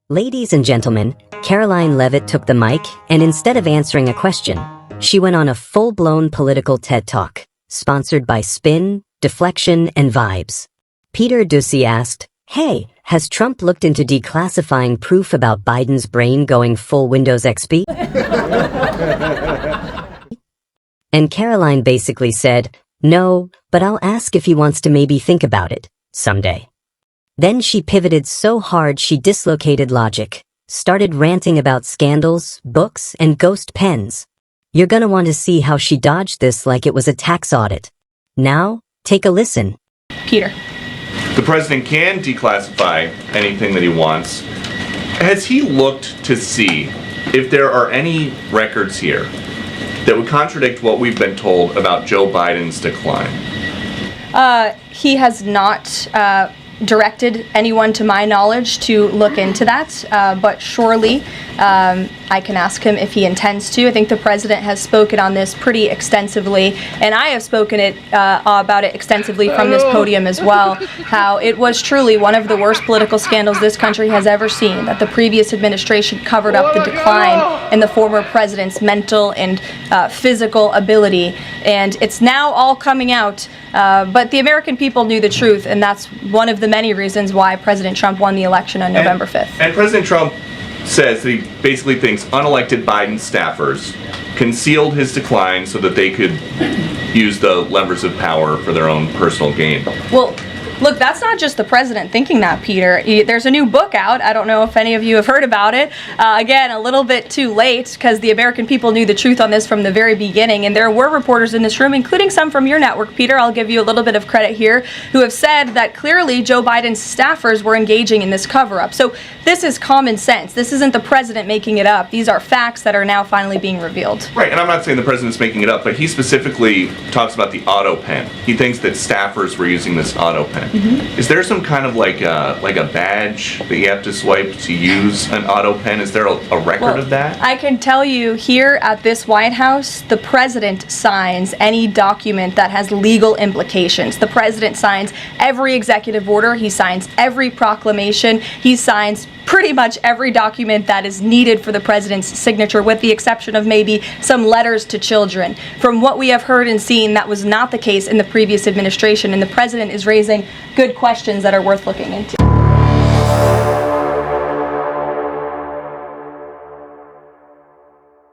Ladies and gentlemen, Karoline Leavitt took the mic, and instead of answering a question, she went on a full-blown political TED Talk, sponsored by Spin, Deflection, and Vibes. Peter Ducey asked, "Hey, has Trump looked into declassifying proof about Biden's brain going full Windows XP?" And Karoline basically said, "No, but I'll ask if he wants to maybe think about it someday." Then she pivoted so hard she dislocated logic, started ranting about scandals, books, and ghost pens. You're gonna want to see how she dodged this like it was a tax audit. Now, take a listen. Peter. The president can declassify anything that he wants. Has he looked to see if there are any records here that would contradict what we've been told about Joe Biden's decline? He has not directed anyone, to my knowledge, to look into that, but surely I can ask him if he intends to. I think the president has spoken on this pretty extensively, and I have spoken about it extensively from this podium as well, how it was truly one of the worst political scandals this country has ever seen, that the previous administration covered up the decline in the former president's mental and physical ability, and it's now all coming out, but the American people knew the truth, and that's one of the many reasons why President Trump won the election on November 5th. And President Trump says that he basically thinks unelected Biden staffers concealed his decline so that they could use the levers of power for their own personal gain. Well, look, that's not just the president thinking that, Peter. There's a new book out. I don't know if any of you have heard about it. Again, a little bit too late, because the American people knew the truth on this from the very beginning, and there were reporters in this room, including some from your network, Peter, I'll give you a little bit of credit here, who have said that clearly Joe Biden's staffers were engaging in this cover-up. So this is common sense. This isn't the president making it up. These are facts that are now finally being revealed. Right, and I'm not saying the president's making it up, but he specifically talks about the auto pen. He thinks that staffers were using this auto pen. Mm-hmm. Is there some kind of like a badge that you have to swipe to use an auto pen? Is there a record of that? I can tell you here at this White House, the president signs any document that has legal implications. The president signs every executive order. He signs every proclamation. He signs pretty much every document that is needed for the president's signature, with the exception of maybe some letters to children. From what we have heard and seen, that was not the case in the previous administration, and the president is raising good questions that are worth looking into.